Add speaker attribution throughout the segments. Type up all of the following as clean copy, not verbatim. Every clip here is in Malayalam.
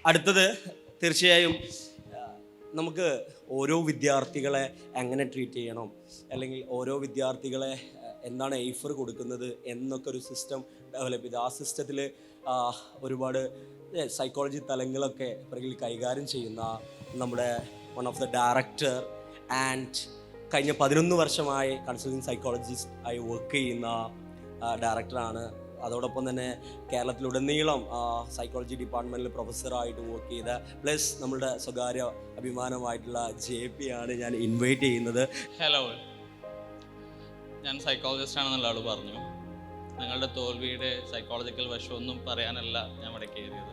Speaker 1: അടുത്തത് തീർച്ചയായും നമുക്ക് ഓരോ വിദ്യാർത്ഥികളെ എങ്ങനെ ട്രീറ്റ് ചെയ്യണം, അല്ലെങ്കിൽ ഓരോ വിദ്യാർത്ഥികളെ എന്താണ് എയ്ഫർ കൊടുക്കുന്നത് എന്നൊക്കെ ഒരു സിസ്റ്റം ഡെവലപ്പ് ചെയ്ത് ആ സിസ്റ്റത്തിൽ ഒരുപാട് സൈക്കോളജി തലങ്ങളൊക്കെ പിറകിൽ കൈകാര്യം ചെയ്യുന്ന നമ്മുടെ one of the director and കഴിഞ്ഞ 11 വർഷമായി കൺസൾട്ടിങ് സൈക്കോളജിസ്റ്റ് ആയി വർക്ക് ചെയ്യുന്ന ഡയറക്ടറാണ്. അതോടൊപ്പം തന്നെ കേരളത്തിലുടനീളം സൈക്കോളജി ഡിപ്പാർട്ട്മെൻറ്റിൽ പ്രൊഫസറായിട്ട് വർക്ക് ചെയ്ത പ്ലസ് നമ്മളുടെ സ്വകാര്യ അഭിമാനമായിട്ടുള്ള JP ആണ് ഞാൻ ഇൻവൈറ്റ് ചെയ്യുന്നത്.
Speaker 2: ഹലോ, ഞാൻ സൈക്കോളജിസ്റ്റ് ആണെന്നുള്ള ആൾ പറഞ്ഞു. നിങ്ങളുടെ തോൽവിയുടെ സൈക്കോളജിക്കൽ വശമൊന്നും പറയാനല്ല ഞാൻ ഇവിടെ കയറിയത്.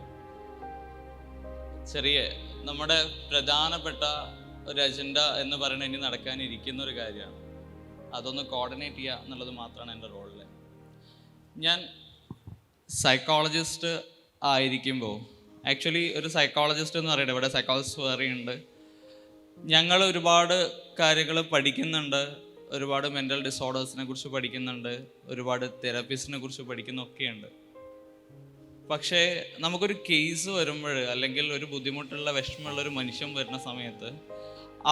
Speaker 2: ചെറിയ നമ്മുടെ പ്രധാനപ്പെട്ട ഒരു അജണ്ട എന്ന് പറയുന്നത് ഇനി നടക്കാനിരിക്കുന്ന ഒരു കാര്യമാണ്. അതൊന്ന് കോർഡിനേറ്റ് ചെയ്യുക എന്നുള്ളത് മാത്രമാണ് എൻ്റെ റോളിൽ. ഞാൻ സൈക്കോളജിസ്റ്റ് ആയിരിക്കുമ്പോൾ ആക്ച്വലി ഒരു സൈക്കോളജിസ്റ്റ് എന്ന് പറയുന്നത്, ഇവിടെ സൈക്കോളജിസ്റ്റ് വേറെയുണ്ട്. ഞങ്ങൾ ഒരുപാട് കാര്യങ്ങൾ പഠിക്കുന്നുണ്ട്. ഒരുപാട് മെൻ്റൽ ഡിസോർഡേഴ്സിനെ കുറിച്ച് പഠിക്കുന്നുണ്ട്, ഒരുപാട് തെറാപ്പിസ്റ്റിനെ കുറിച്ച് പഠിക്കുന്നൊക്കെയുണ്ട്. പക്ഷേ നമുക്കൊരു കേസ് വരുമ്പോൾ, അല്ലെങ്കിൽ ഒരു ബുദ്ധിമുട്ടുള്ള വിഷമമുള്ളൊരു മനുഷ്യൻ വരുന്ന സമയത്ത്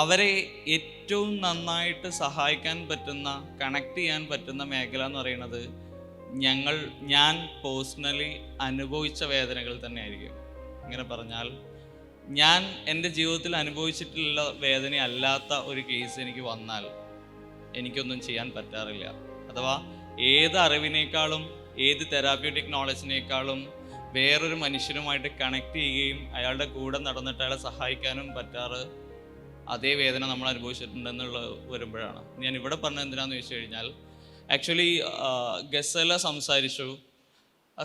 Speaker 2: അവരെ ഏറ്റവും നന്നായിട്ട് സഹായിക്കാൻ പറ്റുന്ന, കണക്ട് ചെയ്യാൻ പറ്റുന്ന മേഖല എന്ന് പറയുന്നത് ഞാൻ പേഴ്സണലി അനുഭവിച്ച വേദനകൾ തന്നെ ആയിരിക്കും. ഇങ്ങനെ പറഞ്ഞാൽ, ഞാൻ എൻ്റെ ജീവിതത്തിൽ അനുഭവിച്ചിട്ടുള്ള വേദന അല്ലാത്ത ഒരു കേസ് എനിക്ക് വന്നാൽ എനിക്കൊന്നും ചെയ്യാൻ പറ്റാറില്ല. അഥവാ ഏത് അറിവിനേക്കാളും ഏത് തെറാപ്യൂട്ടിക് നോളജിനേക്കാളും വേറൊരു മനുഷ്യനുമായിട്ട് കണക്ട് ചെയ്യുകയും അയാളുടെ കൂടെ നടന്നിട്ട് അയാളെ സഹായിക്കാനും പറ്റാറ് അതേ വേദന നമ്മൾ അനുഭവിച്ചിട്ടുണ്ടെന്നുള്ള വരുമ്പോഴാണ്. ഞാൻ ഇവിടെ പറഞ്ഞത് എന്തിനാന്ന് ചോദിച്ചു കഴിഞ്ഞാൽ, ആക്ച്വലി ഗസല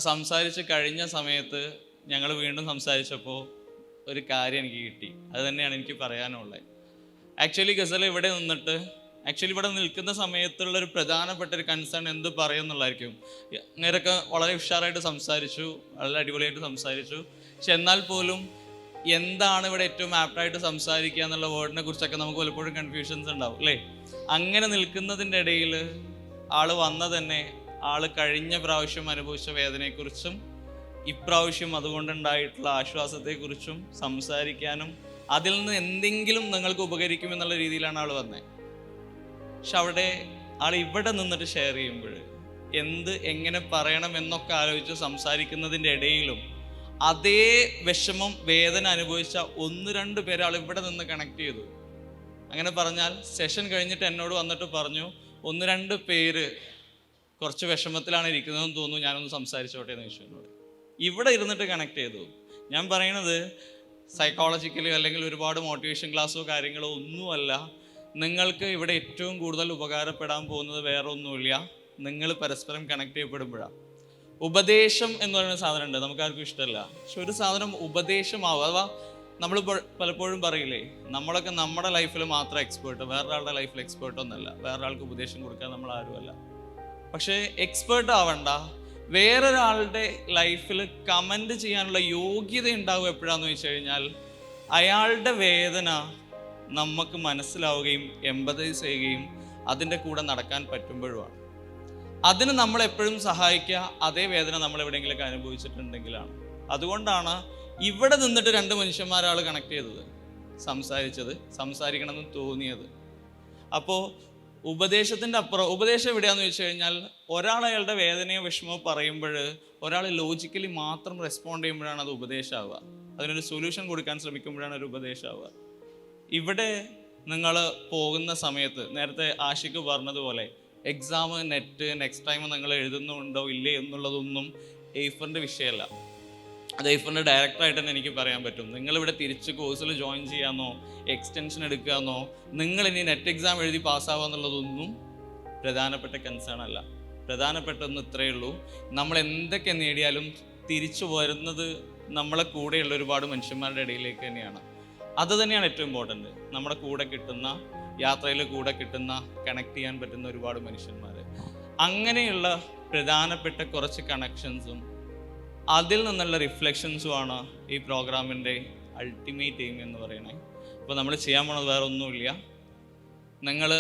Speaker 2: സംസാരിച്ച് കഴിഞ്ഞ സമയത്ത് ഞങ്ങൾ വീണ്ടും സംസാരിച്ചപ്പോൾ ഒരു കാര്യം എനിക്ക് കിട്ടി. അത് തന്നെയാണ് എനിക്ക് പറയാനുള്ളത്. ആക്ച്വലി ഗസല ഇവിടെ നിൽക്കുന്ന സമയത്തുള്ള ഒരു പ്രധാനപ്പെട്ട ഒരു കൺസേൺ എന്ത് പറയും എന്നുള്ളതായിരിക്കും. അങ്ങനെയൊക്കെ വളരെ ഉഷാറായിട്ട് സംസാരിച്ചു, വളരെ അടിപൊളിയായിട്ട് സംസാരിച്ചു. പക്ഷെ എന്നാൽ പോലും എന്താണ് ഇവിടെ ഏറ്റവും ആപ്റ്റായിട്ട് സംസാരിക്കുക എന്നുള്ള വേർഡിനെ കുറിച്ചൊക്കെ നമുക്ക് പലപ്പോഴും കൺഫ്യൂഷൻസ് ഉണ്ടാവും, അല്ലേ? അങ്ങനെ നിൽക്കുന്നതിൻ്റെ ഇടയിൽ ആൾ തന്നെ കഴിഞ്ഞ പ്രാവശ്യം അനുഭവിച്ച വേദനയെക്കുറിച്ചും ഇപ്രാവശ്യം അതുകൊണ്ടുണ്ടായിട്ടുള്ള ആശ്വാസത്തെക്കുറിച്ചും സംസാരിക്കാനും അതിൽ നിന്ന് എന്തെങ്കിലും നിങ്ങൾക്ക് ഉപകരിക്കുമെന്നുള്ള രീതിയിലാണ് ആൾ വന്നത്. പക്ഷെ അവിടെ ആൾ ഇവിടെ നിന്നിട്ട് ഷെയർ ചെയ്യുമ്പോൾ എങ്ങനെ പറയണം എന്നൊക്കെ ആലോചിച്ച് സംസാരിക്കുന്നതിൻ്റെ ഇടയിലും അതേ വിഷമം, വേദന അനുഭവിച്ച 1-2 പേരെ ആൾ ഇവിടെ നിന്ന് കണക്ട് ചെയ്തു. അങ്ങനെ പറഞ്ഞാൽ സെഷൻ കഴിഞ്ഞിട്ട് എന്നോട് വന്നിട്ട് പറഞ്ഞു, 1-2 പേര് കുറച്ച് വിഷമത്തിലാണ് ഇരിക്കുന്നതെന്ന് തോന്നുന്നു, ഞാനൊന്ന് സംസാരിച്ചോട്ടെ എന്ന് ചോദിച്ചു എന്നോട്. ഇവിടെ ഇരുന്നിട്ട് കണക്ട് ചെയ്തു. ഞാൻ പറയണത് സൈക്കോളജിക്കലി അല്ലെങ്കിൽ ഒരുപാട് മോട്ടിവേഷൻ ക്ലാസ്സോ കാര്യങ്ങളോ ഒന്നുമല്ല. നിങ്ങൾക്ക് ഇവിടെ ഏറ്റവും കൂടുതൽ ഉപകാരപ്പെടാൻ പോകുന്നത് വേറെ ഒന്നുമില്ല, നിങ്ങൾ പരസ്പരം കണക്ട് ചെയ്യപ്പെടുമ്പോഴാണ്. ഉപദേശം എന്ന് പറയുന്ന സാധനം ഉണ്ട്, നമുക്കാർക്കും ഇഷ്ടമല്ല. പക്ഷെ ഒരു സാധനം ഉപദേശമാവും. അഥവാ നമ്മൾ പലപ്പോഴും പറയില്ലേ, നമ്മളൊക്കെ നമ്മുടെ ലൈഫിൽ മാത്രം എക്സ്പേർട്ട്, വേറൊരാളുടെ ലൈഫിൽ എക്സ്പേർട്ട് ഒന്നല്ല, വേറൊരാൾക്ക് ഉപദേശം കൊടുക്കാൻ നമ്മൾ ആരുമല്ല. പക്ഷേ എക്സ്പേർട്ട് ആവണ്ട, വേറൊരാളുടെ ലൈഫിൽ കമൻറ്റ് ചെയ്യാനുള്ള യോഗ്യത ഉണ്ടാവും എപ്പോഴാന്ന് വെച്ച് കഴിഞ്ഞാൽ അയാളുടെ വേദന നമുക്ക് മനസ്സിലാവുകയും എമ്പതൈസ് ചെയ്യുകയും അതിൻ്റെ കൂടെ നടക്കാൻ പറ്റുമ്പോഴുമാണ്. അതിന് നമ്മളെപ്പോഴും സഹായിക്കുക അതേ വേദന നമ്മൾ എവിടെയെങ്കിലൊക്കെ അനുഭവിച്ചിട്ടുണ്ടെങ്കിലാണ്. അതുകൊണ്ടാണ് ഇവിടെ നിന്നിട്ട് 2 മനുഷ്യന്മാരാൾ കണക്ട് ചെയ്തത്, സംസാരിക്കണമെന്ന് തോന്നിയത്. അപ്പോൾ ഉപദേശത്തിൻ്റെ അപ്പുറം ഉപദേശം എവിടെയാണെന്ന് വെച്ച് കഴിഞ്ഞാൽ, ഒരാൾ അയാളുടെ വേദനയോ വിഷമമോ പറയുമ്പോൾ ഒരാൾ ലോജിക്കലി മാത്രം റെസ്പോണ്ട് ചെയ്യുമ്പോഴാണ് അത് ഉപദേശമാവുക. അതിനൊരു സൊല്യൂഷൻ കൊടുക്കാൻ ശ്രമിക്കുമ്പോഴാണ് ഒരു ഉപദേശമാവുക. ഇവിടെ നിങ്ങൾ പോകുന്ന സമയത്ത് നേരത്തെ ആഷിക്ക് പറഞ്ഞതുപോലെ എക്സാം, നെക്സ്റ്റ് ടൈം നിങ്ങൾ എഴുതുന്നുണ്ടോ ഇല്ലേ എന്നുള്ളതൊന്നും എയ്ഫറിൻ്റെ വിഷയമല്ല. അത് എയ്ഫറിൻ്റെ ഡയറക്ടറായിട്ട് തന്നെ എനിക്ക് പറയാൻ പറ്റും. നിങ്ങളിവിടെ തിരിച്ച് കോഴ്സിൽ ജോയിൻ ചെയ്യാമെന്നോ എക്സ്റ്റൻഷൻ എടുക്കാമെന്നോ നിങ്ങളിനി നെറ്റ് എക്സാം എഴുതി പാസ്സാവുക എന്നുള്ളതൊന്നും പ്രധാനപ്പെട്ട കൺസേൺ അല്ല. പ്രധാനപ്പെട്ടൊന്നും ഇത്രയേ ഉള്ളൂ, നമ്മൾ എന്തൊക്കെ നേടിയാലും തിരിച്ചു വരുന്നത് നമ്മളെ കൂടെയുള്ള ഒരുപാട് മനുഷ്യന്മാരുടെ ഇടയിലേക്ക് തന്നെയാണ്. അത് തന്നെയാണ് ഏറ്റവും ഇമ്പോർട്ടൻറ്റ്. നമ്മുടെ കൂടെ കിട്ടുന്ന യാത്രയിൽ കൂടെ കിട്ടുന്ന കണക്ട് ചെയ്യാൻ പറ്റുന്ന ഒരുപാട് മനുഷ്യന്മാർ, അങ്ങനെയുള്ള പ്രധാനപ്പെട്ട കുറച്ച് കണക്ഷൻസും അതിൽ നിന്നുള്ള റിഫ്ലക്ഷൻസുമാണ് ഈ പ്രോഗ്രാമിൻ്റെ അൾട്ടിമേറ്റ് എയിം എന്ന് പറയുന്നത്. അപ്പോൾ നമ്മൾ ചെയ്യാൻ പോണത് വേറെ ഒന്നുമില്ല. നിങ്ങൾ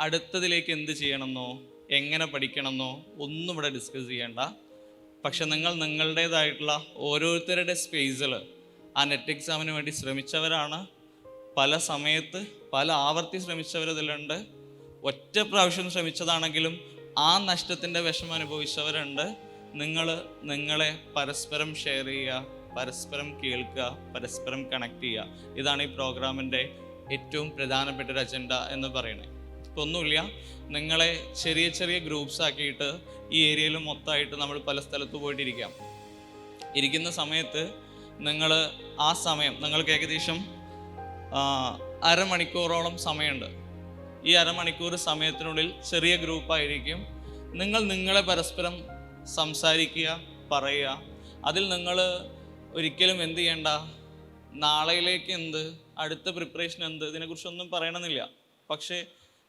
Speaker 2: അടുത്തതിലേക്ക് എന്ത് ചെയ്യണമെന്നോ എങ്ങനെ പഠിക്കണമെന്നോ ഒന്നും ഇവിടെ ഡിസ്കസ് ചെയ്യേണ്ട. പക്ഷെ നിങ്ങൾ നിങ്ങളുടേതായിട്ടുള്ള ഓരോരുത്തരുടെ സ്പേസിൽ ആ നെറ്റ് എക്സാമിന് വേണ്ടി ശ്രമിച്ചവരാണ്. പല സമയത്ത് പല ആവർത്തി ശ്രമിച്ചവരിതിലുണ്ട്. ഒറ്റ പ്രാവശ്യം ശ്രമിച്ചതാണെങ്കിലും ആ നഷ്ടത്തിൻ്റെ വിഷമം അനുഭവിച്ചവരുണ്ട്. നിങ്ങളെ പരസ്പരം ഷെയർ ചെയ്യുക, പരസ്പരം കേൾക്കുക, പരസ്പരം കണക്ട് ചെയ്യുക. ഇതാണ് ഈ പ്രോഗ്രാമിൻ്റെ ഏറ്റവും പ്രധാനപ്പെട്ട ഒരു അജണ്ട എന്ന് പറയുന്നത്. ഇപ്പോൾ ഒന്നുമില്ല, നിങ്ങളെ ചെറിയ ചെറിയ ഗ്രൂപ്പ്സ് ആക്കിയിട്ട് ഈ ഏരിയയിൽ മൊത്തമായിട്ട് നമ്മൾ പല സ്ഥലത്ത് പോയിട്ടിരിക്കാം. ഇരിക്കുന്ന സമയത്ത് നിങ്ങൾ ആ സമയം നിങ്ങൾക്ക് ഏകദേശം അരമണിക്കൂറോളം സമയമുണ്ട്. ഈ അരമണിക്കൂർ സമയത്തിനുള്ളിൽ ചെറിയ ഗ്രൂപ്പായിരിക്കും. നിങ്ങളെ പരസ്പരം സംസാരിക്കുക, പറയുക. അതിൽ നിങ്ങൾ ഒരിക്കലും എന്ത് ചെയ്യണ്ട, നാളെയിലേക്ക് എന്ത്, അടുത്ത പ്രിപ്പറേഷൻ എന്ത്, ഇതിനെക്കുറിച്ചൊന്നും പറയണമെന്നില്ല. പക്ഷേ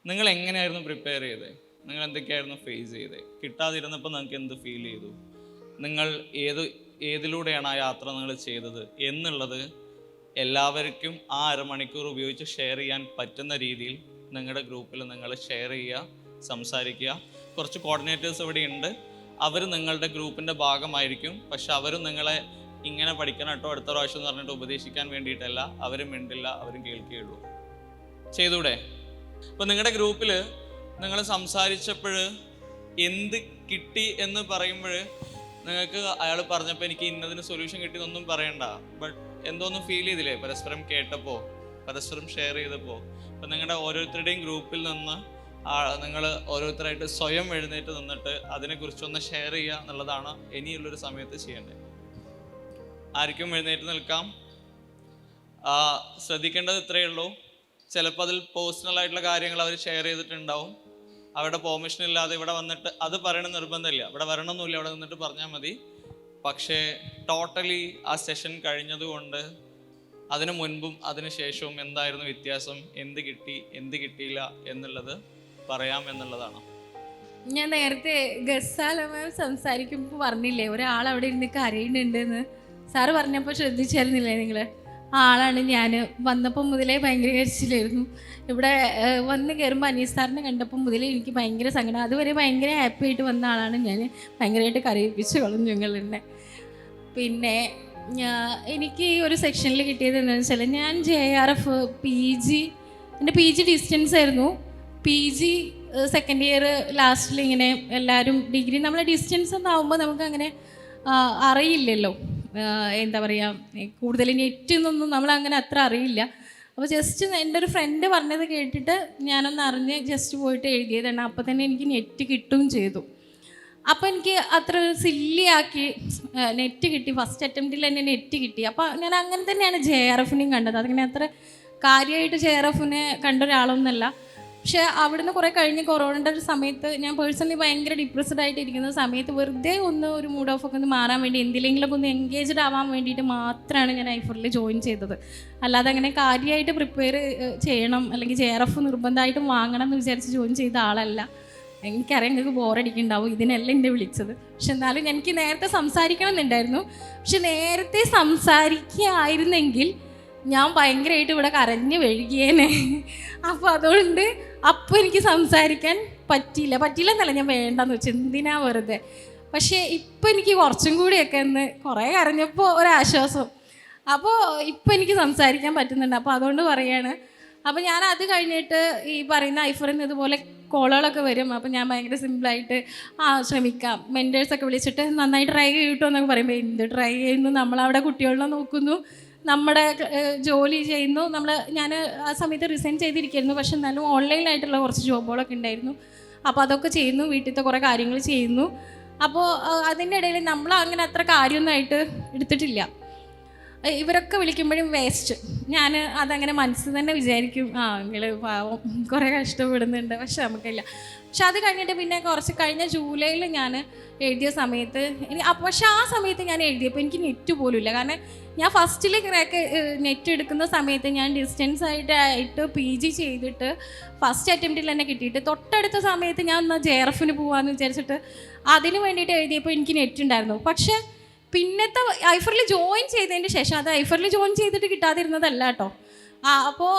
Speaker 2: നിങ്ങൾ എങ്ങനെയായിരുന്നു പ്രിപ്പയർ ചെയ്തത്, നിങ്ങൾ എന്തൊക്കെയായിരുന്നു ഫേസ് ചെയ്തത്, കിട്ടാതിരുന്നപ്പോൾ നിങ്ങൾക്ക് എന്ത് ഫീൽ ചെയ്തു, നിങ്ങൾ ഏതിലൂടെയാണ് ആ യാത്ര നിങ്ങൾ ചെയ്തത് എന്നുള്ളത് എല്ലാവർക്കും ആ അരമണിക്കൂർ ഉപയോഗിച്ച് ഷെയർ ചെയ്യാൻ പറ്റുന്ന രീതിയിൽ നിങ്ങളുടെ ഗ്രൂപ്പിൽ നിങ്ങൾ ഷെയർ ചെയ്യുക, സംസാരിക്കുക. കുറച്ച് കോർഡിനേറ്റേഴ്സ് ഇവിടെ ഉണ്ട്. അവർ നിങ്ങളുടെ ഗ്രൂപ്പിൻ്റെ ഭാഗമായിരിക്കും. പക്ഷെ അവരും നിങ്ങളെ ഇങ്ങനെ പഠിക്കണം കേട്ടോ അടുത്ത പ്രാവശ്യം എന്ന് പറഞ്ഞിട്ട് ഉപദേശിക്കാൻ വേണ്ടിയിട്ടല്ല. അവരും മിണ്ടില്ല, അവരും കേൾക്കുകയുള്ളൂ. ചെയ്തൂടെ? അപ്പോൾ നിങ്ങളുടെ ഗ്രൂപ്പിൽ നിങ്ങൾ സംസാരിച്ചപ്പോൾ എന്ത് കിട്ടി എന്ന് പറയുമ്പോൾ നിങ്ങൾക്ക് അയാൾ പറഞ്ഞപ്പോൾ എനിക്ക് ഇന്നതിന് സൊല്യൂഷൻ കിട്ടിയെന്നൊന്നും പറയണ്ട. ബട്ട് എന്തോന്നും ഫീൽ ചെയ്തില്ലേ പരസ്പരം കേട്ടപ്പോൾ, പരസ്പരം ഷെയർ ചെയ്തപ്പോൾ? അപ്പം നിങ്ങളുടെ ഓരോരുത്തരുടെയും ഗ്രൂപ്പിൽ നിന്ന് നിങ്ങൾ ഓരോരുത്തരായിട്ട് സ്വയം എഴുന്നേറ്റ് നിന്നിട്ട് അതിനെക്കുറിച്ചൊന്ന് ഷെയർ ചെയ്യുക എന്നുള്ളതാണ് ഇനിയുള്ളൊരു സമയത്ത് ചെയ്യേണ്ടത്. ആർക്കും എഴുന്നേറ്റ് നിൽക്കാം. ശ്രദ്ധിക്കേണ്ടത് ഇത്രയേ ഉള്ളൂ. ചിലപ്പോൾ അതിൽ പേഴ്സണലായിട്ടുള്ള കാര്യങ്ങൾ അവർ ഷെയർ ചെയ്തിട്ടുണ്ടാവും. അവരുടെ പെർമിഷൻ ഇല്ലാതെ ഇവിടെ വന്നിട്ട് അത് പറയണം നിർബന്ധമില്ല. ഇവിടെ വരണമെന്നില്ല, അവിടെ നിന്നിട്ട് പറഞ്ഞാൽ മതി. പക്ഷേ ടോട്ടലി ആ സെഷൻ കഴിഞ്ഞതുകൊണ്ട് അതിനു മുൻപും അതിന് ശേഷവും എന്തായിരുന്നു വ്യത്യാസം, എന്ത് കിട്ടി എന്ത് കിട്ടിയില്ല എന്നുള്ളത് പറയാം എന്നുള്ളതാണ്.
Speaker 3: ഞാൻ നേരത്തെ ഗസാല മാം സംസാരിക്കുമ്പോൾ പറഞ്ഞില്ലേ ഒരാൾ അവിടെ ഇരുന്ന് കരയുന്നുണ്ടെന്ന്. സാറ് പറഞ്ഞപ്പോൾ ശ്രദ്ധിച്ചായിരുന്നില്ലേ നിങ്ങൾ? ആ ആളാണ് ഞാൻ. വന്നപ്പോൾ മുതലേ ഭയങ്കര കരച്ചിലായിരുന്നു. ഇവിടെ വന്ന് കയറുമ്പോൾ അനീസ് സാറിനെ കണ്ടപ്പോൾ മുതലേ എനിക്ക് ഭയങ്കര സങ്കടം. അതുവരെ ഭയങ്കര ഹാപ്പി ആയിട്ട് വന്ന ആളാണ് ഞാൻ. ഭയങ്കരമായിട്ട് കരയിപ്പിച്ച് കളഞ്ഞു ഞങ്ങൾ തന്നെ. പിന്നെ എനിക്ക് ഈ ഒരു സെക്ഷനിൽ കിട്ടിയത് എന്താണെന്ന് വെച്ചാൽ, ഞാൻ JRF PG, എൻ്റെ PG ഡിസ്റ്റൻസ് ആയിരുന്നു. PG സെക്കൻഡ് ഇയർ ലാസ്റ്റിൽ ഇങ്ങനെ എല്ലാവരും ഡിഗ്രി നമ്മൾ ഡിസ്റ്റൻസ് ഒന്നാകുമ്പോൾ നമുക്കങ്ങനെ അറിയില്ലല്ലോ, എന്താ പറയുക, കൂടുതൽ നെറ്റ് എന്നൊന്നും നമ്മളങ്ങനെ അത്ര അറിയില്ല. അപ്പോൾ ജസ്റ്റ് എൻ്റെ ഒരു ഫ്രണ്ട് പറഞ്ഞത് കേട്ടിട്ട് ഞാനൊന്ന് അറിഞ്ഞ് ജസ്റ്റ് പോയിട്ട് എഴുതിയതാണ്. അപ്പോൾ തന്നെ എനിക്ക് നെറ്റ് കിട്ടുകയും ചെയ്തു. അപ്പോൾ എനിക്ക് അത്ര സില്ലി ആക്കി നെറ്റ് കിട്ടി. ഫസ്റ്റ് അറ്റംപ്റ്റിൽ തന്നെ നെറ്റ് കിട്ടി. അപ്പോൾ ഞാൻ അങ്ങനെ തന്നെയാണ് JRFനെയും കണ്ടത്. അതിങ്ങനെ അത്ര കാര്യമായിട്ട് JRFനെ കണ്ട ഒരാളൊന്നുമല്ല. പക്ഷേ അവിടുന്ന് കുറേ കഴിഞ്ഞ് കൊറോണയുടെ ഒരു സമയത്ത് ഞാൻ പേഴ്സണലി ഭയങ്കര ഡിപ്രസ്ഡ് ആയിട്ട് ഇരിക്കുന്ന സമയത്ത് വെറുതെ ഒരു മൂഡ് ഓഫ് ഒക്കെ ഒന്ന് മാറാൻ വേണ്ടി, എന്തിലെങ്കിലുമൊക്കെ ഒന്ന് എൻഗേജ്ഡ് ആവാൻ വേണ്ടിയിട്ട് മാത്രമാണ് ഞാൻ ഐഫറിൽ ജോയിൻ ചെയ്തത്. അല്ലാതെ അങ്ങനെ കാര്യമായിട്ട് പ്രിപ്പയർ ചെയ്യണം അല്ലെങ്കിൽ JRF നിർബന്ധമായിട്ടും വാങ്ങണം എന്ന് വിചാരിച്ച് ജോയിൻ ചെയ്ത ആളല്ല. എനിക്കറിയാം നിങ്ങൾക്ക് ബോറടിക്കുന്നുണ്ടാവും, ഇതിനല്ല എന്നെ വിളിച്ചത്. പക്ഷെ എന്നാലും എനിക്ക് നേരത്തെ സംസാരിക്കണം എന്നുണ്ടായിരുന്നു. പക്ഷെ നേരത്തെ സംസാരിക്കുകയായിരുന്നെങ്കിൽ ഞാൻ ഭയങ്കരമായിട്ട് ഇവിടെ കരഞ്ഞ് വഴുകിയേനെ. അപ്പോൾ അതുകൊണ്ട് അപ്പോൾ എനിക്ക് സംസാരിക്കാൻ പറ്റിയില്ലെന്നല്ല, ഞാൻ വേണ്ടെന്ന് വെച്ചു, എന്തിനാ വെറുതെ. പക്ഷേ ഇപ്പം എനിക്ക് കുറച്ചും കൂടിയൊക്കെ ഒന്ന് കുറേ കരഞ്ഞപ്പോൾ ഒരാശ്വാസം. അപ്പോൾ ഇപ്പം എനിക്ക് സംസാരിക്കാൻ പറ്റുന്നുണ്ട്. അപ്പോൾ അതുകൊണ്ട് പറയാണ്. അപ്പോൾ ഞാൻ അത് കഴിഞ്ഞിട്ട് ഈ പറയുന്ന ഐഫറിൽ നിന്ന് ഇതുപോലെ കോളുകളൊക്കെ വരും. അപ്പോൾ ഞാൻ ഭയങ്കര സിമ്പിളായിട്ട് ശ്രമിക്കാം, മെൻറ്റേഴ്സൊക്കെ വിളിച്ചിട്ട് നന്നായിട്ട് ട്രൈ ചെയ്യട്ടോ എന്നൊക്കെ പറയുമ്പോൾ എന്ത് ട്രൈ ചെയ്യുന്നു, നമ്മളവിടെ കുട്ടികളെ നോക്കുന്നു, നമ്മുടെ ജോലി ചെയ്യുന്നു. ഞാൻ ആ സമയത്ത് റിസൈൻ ചെയ്തിരിക്കുന്നു. പക്ഷെ എന്നാലും ഓൺലൈനായിട്ടുള്ള കുറച്ച് ജോബുകളൊക്കെ ഉണ്ടായിരുന്നു. അപ്പോൾ അതൊക്കെ ചെയ്യുന്നു, വീട്ടിലത്തെ കുറേ കാര്യങ്ങൾ ചെയ്യുന്നു. അപ്പോൾ അതിൻ്റെ ഇടയിൽ നമ്മൾ അങ്ങനെ അത്ര കാര്യമൊന്നുമായിട്ട് എടുത്തിട്ടില്ല. ഇവരൊക്കെ വിളിക്കുമ്പോഴും വേസ്റ്റ്. ഞാൻ അതങ്ങനെ മനസ്സിൽ തന്നെ വിചാരിക്കും, നിങ്ങൾ പാവം കുറേ കഷ്ടപ്പെടുന്നുണ്ട്, പക്ഷെ നമുക്കില്ല. പക്ഷെ അത് കഴിഞ്ഞിട്ട് പിന്നെ കുറച്ച് കഴിഞ്ഞ ജൂലൈയിൽ ഞാൻ എഴുതിയ സമയത്ത് പക്ഷെ ആ സമയത്ത് ഞാൻ എഴുതിയപ്പോൾ എനിക്ക് നെറ്റ് പോലും ഇല്ല. കാരണം ഞാൻ ഫസ്റ്റിൽ നെറ്റ് എടുക്കുന്ന സമയത്ത് ഞാൻ ഡിസ്റ്റൻസ് ആയിട്ട് PG ചെയ്തിട്ട് ഫസ്റ്റ് അറ്റംപ്റ്റിൽ തന്നെ കിട്ടിയിട്ട് തൊട്ടടുത്ത സമയത്ത് ഞാൻ എന്നാൽ JRFന് പോകാമെന്ന് വിചാരിച്ചിട്ട് അതിന് വേണ്ടിയിട്ട് എഴുതിയപ്പോൾ എനിക്ക് നെറ്റ് ഉണ്ടായിരുന്നു. പക്ഷേ പിന്നത്തെ ഐഫറിൽ ജോയിൻ ചെയ്തതിന് ശേഷം, അത് ഐഫറിൽ ജോയിൻ ചെയ്തിട്ട് കിട്ടാതിരുന്നതല്ല കേട്ടോ. അപ്പോൾ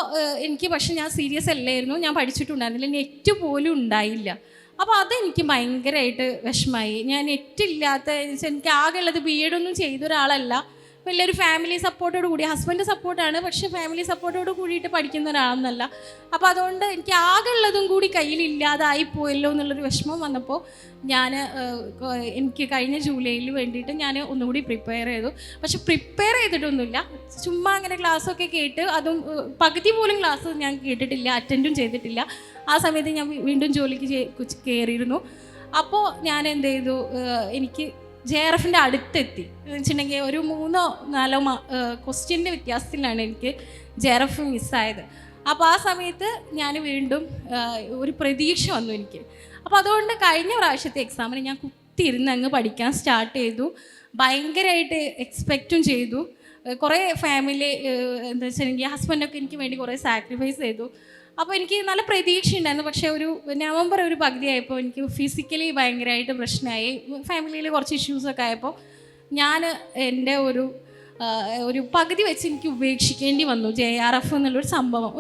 Speaker 3: എനിക്ക് പക്ഷെ ഞാൻ സീരിയസ് അല്ലായിരുന്നു, ഞാൻ പഠിച്ചിട്ടുണ്ടായിരുന്നില്ല, നെറ്റ് പോലും ഉണ്ടായില്ല. അപ്പോൾ അതെനിക്ക് ഭയങ്കരമായിട്ട് വിഷമമായി. ഞാൻ നെറ്റില്ലാത്ത എനിക്ക് ആകെ ഉള്ളത് B.Ed ഒന്നും ചെയ്തൊരാളല്ല, വലിയൊരു ഫാമിലി സപ്പോർട്ടോട് കൂടി, ഹസ്ബൻഡ് സപ്പോർട്ടാണ്, പക്ഷേ ഫാമിലി സപ്പോർട്ടോട് കൂടിയിട്ട് പഠിക്കുന്ന ഒരാളെന്നല്ല. അപ്പോൾ അതുകൊണ്ട് എനിക്ക് ആകെ ഉള്ളതും കൂടി കയ്യിലില്ലാതായി പോയല്ലോ എന്നുള്ളൊരു വിഷമം വന്നപ്പോൾ എനിക്ക് കഴിഞ്ഞ ജൂലൈയിൽ വേണ്ടിയിട്ട് ഞാൻ ഒന്നുകൂടി പ്രിപ്പയർ ചെയ്തു. പക്ഷെ പ്രിപ്പയർ ചെയ്തിട്ടൊന്നുമില്ല, ചുമ്മാ അങ്ങനെ ക്ലാസ്സൊക്കെ കേട്ട്, അതും പകുതി പോലും ക്ലാസ് ഞാൻ കേട്ടിട്ടില്ല, അറ്റൻഡും ചെയ്തിട്ടില്ല. ആ സമയത്ത് ഞാൻ വീണ്ടും ജോലിക്ക് കയറിയിരുന്നു. അപ്പോൾ ഞാൻ എന്ത് ചെയ്തു, എനിക്ക് JRFൻ്റെ അടുത്തെത്തി എന്ന് വെച്ചിട്ടുണ്ടെങ്കിൽ ഒരു 3-4 ക്വസ്റ്റ്യൻ്റെ വ്യത്യാസത്തിലാണ് എനിക്ക് JRF മിസ്സായത്. അപ്പോൾ ആ സമയത്ത് ഞാൻ വീണ്ടും ഒരു പ്രതീക്ഷ വന്നു എനിക്ക്. അപ്പോൾ അതുകൊണ്ട് കഴിഞ്ഞ പ്രാവശ്യത്തെ എക്സാമിന് ഞാൻ കുത്തിയിരുന്ന് അങ്ങ് പഠിക്കാൻ സ്റ്റാർട്ട് ചെയ്തു. ഭയങ്കരമായിട്ട് എക്സ്പെക്റ്റും ചെയ്തു. കുറേ ഫാമിലി എന്താ വെച്ചിട്ടുണ്ടെങ്കിൽ ഹസ്ബൻഡൊക്കെ എനിക്ക് വേണ്ടി കുറേ സാക്രിഫൈസ് ചെയ്തു. അപ്പോൾ എനിക്ക് നല്ല പ്രതീക്ഷ ഉണ്ടായിരുന്നു. പക്ഷേ ഒരു നവംബർ ഒരു പകുതിയായപ്പോൾ എനിക്ക് ഫിസിക്കലി ഭയങ്കരമായിട്ട് പ്രശ്നമായി. ഫാമിലിയിൽ കുറച്ച് ഇഷ്യൂസൊക്കെ ആയപ്പോൾ ഞാൻ എൻ്റെ ഒരു പകുതി വെച്ച് എനിക്ക് ഉപേക്ഷിക്കേണ്ടി വന്നു JRF എന്നുള്ളൊരു സംഭവം.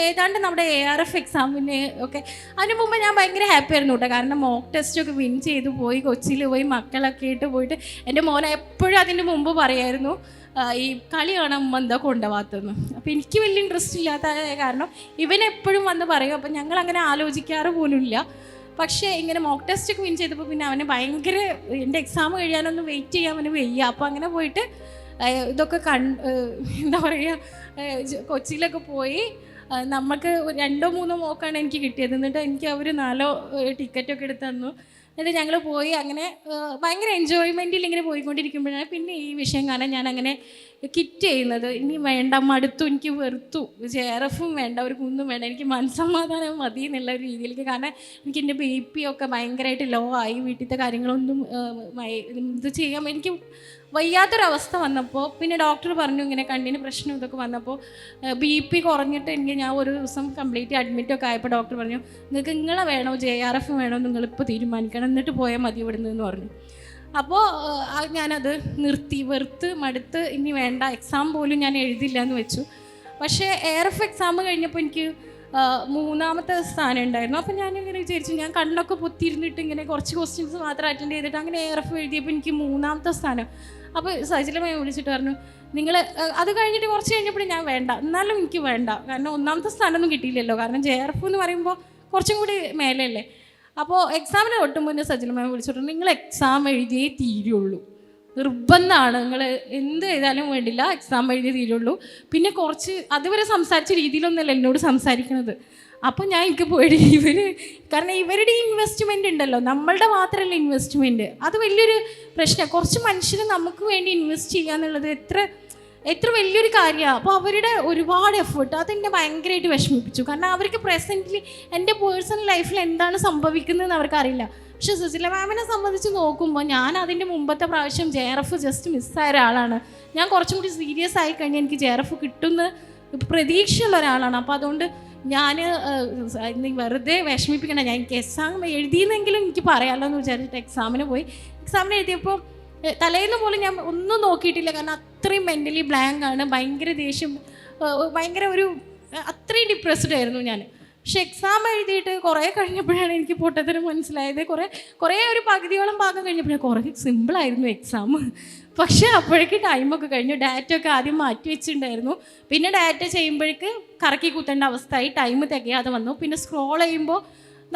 Speaker 3: ഏതാണ്ട് നമ്മുടെ ARF എക്സാമിന് ഒക്കെ അതിന് മുമ്പ് ഞാൻ ഭയങ്കര ഹാപ്പി ആയിരുന്നു കേട്ടോ. കാരണം മോക്ക് ടെസ്റ്റൊക്കെ വിൻ ചെയ്ത് പോയി, കൊച്ചിയിൽ പോയി മക്കളൊക്കെ ആയിട്ട് പോയിട്ട് എൻ്റെ മോനെ എപ്പോഴും അതിന് മുമ്പ് പറയായിരുന്നു ഈ കളി കാണാൻ എന്താ കൊണ്ടുപോകാത്തതെന്ന്. അപ്പോൾ എനിക്ക് വലിയ ഇൻട്രസ്റ്റ് ഇല്ലാത്ത കാരണം ഇവനെപ്പോഴും വന്ന് പറയും. അപ്പോൾ ഞങ്ങളങ്ങനെ ആലോചിക്കാറ് പോലും ഇല്ല. പക്ഷേ ഇങ്ങനെ മോക്ക് ടെസ്റ്റൊക്കെ വിൻ ചെയ്തപ്പോൾ പിന്നെ അവനെ ഭയങ്കര എൻ്റെ എക്സാം കഴിയാനൊന്നും വെയിറ്റ് ചെയ്യാൻ അവന് വയ്യ. അപ്പോൾ അങ്ങനെ പോയിട്ട് ഇതൊക്കെ എന്താ പറയുക, കൊച്ചിയിലൊക്കെ പോയി നമുക്ക് 2-3 മോക്കാണ് എനിക്ക് കിട്ടിയത്. എന്നിട്ട് എനിക്ക് അവർ 4 ടിക്കറ്റൊക്കെ എടുത്ത് തന്നു. എന്നിട്ട് ഞങ്ങൾ പോയി അങ്ങനെ ഭയങ്കര എൻജോയ്മെൻറ്റിൽ ഇങ്ങനെ പോയിക്കൊണ്ടിരിക്കുമ്പോഴാണ് പിന്നെ ഈ വിഷയം കാരണം ഞാൻ അങ്ങനെ കിറ്റ് ചെയ്യുന്നത്. ഇനി വേണ്ട, മടുത്തു, എനിക്ക് വെറുത്തു, JRFും വേണ്ട, ഒരു കുന്നും വേണ്ട, എനിക്ക് മനസ്സമാധാനം മതി എന്നുള്ള ഒരു രീതിയിലേക്ക്. കാരണം എനിക്ക് എൻ്റെ BP ഒക്കെ ഭയങ്കരമായിട്ട് ലോ ആയി. വീട്ടിലത്തെ കാര്യങ്ങളൊന്നും ഇത് ചെയ്യാൻ എനിക്ക് വയ്യാത്തൊരവസ്ഥ വന്നപ്പോൾ പിന്നെ ഡോക്ടർ പറഞ്ഞു ഇങ്ങനെ കണ്ണിന് പ്രശ്നം ഇതൊക്കെ വന്നപ്പോൾ BP കുറഞ്ഞിട്ട് ഞാൻ ഒരു ദിവസം കംപ്ലീറ്റ് അഡ്മിറ്റൊക്കെ ആയപ്പോൾ ഡോക്ടർ പറഞ്ഞു നിങ്ങൾക്ക് നിങ്ങളെ വേണോ JRF വേണോ നിങ്ങളിപ്പോൾ തീരുമാനിക്കണം, എന്നിട്ട് പോയാൽ മതി ഇവിടുന്ന് എന്ന് പറഞ്ഞു. അപ്പോൾ ഞാനത് നിർത്തി, വെറുത്ത് മടുത്ത് ഇനി വേണ്ട, എക്സാം പോലും ഞാൻ എഴുതില്ല എന്ന് വെച്ചു. പക്ഷേ ARF എക്സാം കഴിഞ്ഞപ്പോൾ എനിക്ക് 3ാമത്തെ സ്ഥാനം ഉണ്ടായിരുന്നു. അപ്പോൾ ഞാനിങ്ങനെ വിചാരിച്ചു, ഞാൻ കണ്ണൊക്കെ പൊത്തിയിരുന്നിട്ട് ഇങ്ങനെ കുറച്ച് ക്വസ്റ്റ്യൻസ് മാത്രം അറ്റൻഡ് ചെയ്തിട്ട് അങ്ങനെ ARF എഴുതിയപ്പോൾ എനിക്ക് 3ാമത്തെ സ്ഥാനം. അപ്പോൾ സജിലമ്മയെ വിളിച്ചിട്ട് പറഞ്ഞു നിങ്ങൾ അത് കഴിഞ്ഞിട്ട് കുറച്ച് കഴിഞ്ഞപ്പോഴും ഞാൻ വേണ്ട, എന്നാലും എനിക്ക് വേണ്ട, കാരണം 1ാമത്തെ സ്ഥാനമൊന്നും കിട്ടിയില്ലല്ലോ, കാരണം JRF എന്ന് പറയുമ്പോൾ കുറച്ചും കൂടി മേലെയല്ലേ. അപ്പോൾ എക്സാമിന് തൊട്ട് മുന്നേ സജിലമ്മയെ വിളിച്ചിട്ട് നിങ്ങൾ എക്സാം എഴുതിയേ തീരുള്ളൂ, നിർബന്ധമാണ്, നിങ്ങൾ എന്ത് ചെയ്താലും വേണ്ടില്ല, എക്സാം എഴുതിയേ തീരുള്ളൂ. പിന്നെ കുറച്ച് അതുവരെ സംസാരിച്ച രീതിയിലൊന്നുമല്ല എന്നോട് സംസാരിക്കണത്. അപ്പോൾ ഞാൻ എനിക്ക് പോയി കാരണം ഇവരുടെ ഈ ഇൻവെസ്റ്റ്മെൻ്റ് ഉണ്ടല്ലോ, നമ്മളുടെ മാത്രമല്ല ഇൻവെസ്റ്റ്മെൻറ്റ്, അത് വലിയൊരു പ്രശ്നമാണ്. കുറച്ച് മനുഷ്യർ നമുക്ക് വേണ്ടി ഇൻവെസ്റ്റ് ചെയ്യുക എന്നുള്ളത് എത്ര വലിയൊരു കാര്യമാണ്. അപ്പോൾ അവരുടെ ഒരുപാട് എഫേർട്ട് അതെന്നെ ഭയങ്കരമായിട്ട് വിഷമിപ്പിച്ചു. കാരണം അവർക്ക് പ്രസൻ്റ്ലി എൻ്റെ പേഴ്സണൽ ലൈഫിൽ എന്താണ് സംഭവിക്കുന്നതെന്ന് അവർക്കറിയില്ല. പക്ഷെ സുജില മാമിനെ സംബന്ധിച്ച് നോക്കുമ്പോൾ ഞാൻ അതിൻ്റെ മുമ്പത്തെ പ്രാവശ്യം JRF ജസ്റ്റ് മിസ്സായ ഒരാളാണ്. ഞാൻ കുറച്ചും കൂടി സീരിയസ് ആയി കഴിഞ്ഞാൽ എനിക്ക് JRF കിട്ടുമെന്ന് പ്രതീക്ഷയുള്ള ഒരാളാണ്. അപ്പോൾ അതുകൊണ്ട് ഞാൻ വെറുതെ വിഷമിപ്പിക്കണം, ഞാൻ എനിക്ക് എക്സാം എഴുതിയെന്നെങ്കിലും എനിക്ക് പറയാമല്ലോ എന്ന് വിചാരിച്ചിട്ട് എക്സാമിന് പോയി. എക്സാമിന് എഴുതിയപ്പോൾ തലേന്ന് പോലും ഞാൻ ഒന്നും നോക്കിയിട്ടില്ല, കാരണം അത്രയും മെൻ്റലി ബ്ലാങ്ക് ആണ്, ഭയങ്കര ദേഷ്യം, ഭയങ്കര അത്രയും ഡിപ്രസ്ഡ് ആയിരുന്നു ഞാൻ. പക്ഷെ എക്സാം എഴുതിയിട്ട് കുറേ കഴിഞ്ഞപ്പോഴാണ് എനിക്ക് പൊട്ടത്തരം മനസ്സിലായത്. കുറേ ഒരു പകുതിയോളം ഭാഗം കഴിഞ്ഞപ്പോഴാണ് കുറേ സിമ്പിളായിരുന്നു എക്സാം. പക്ഷേ അപ്പോഴേക്ക് ടൈമൊക്കെ കഴിഞ്ഞു. ഡാറ്റ ഒക്കെ ആദ്യം മാറ്റി വെച്ചിട്ടുണ്ടായിരുന്നു, പിന്നെ ഡാറ്റ ചെയ്യുമ്പോഴേക്ക് കറക്കി കുത്തേണ്ട അവസ്ഥയായി, ടൈം തികയാതെ വന്നു. പിന്നെ സ്ക്രോൾ ചെയ്യുമ്പോൾ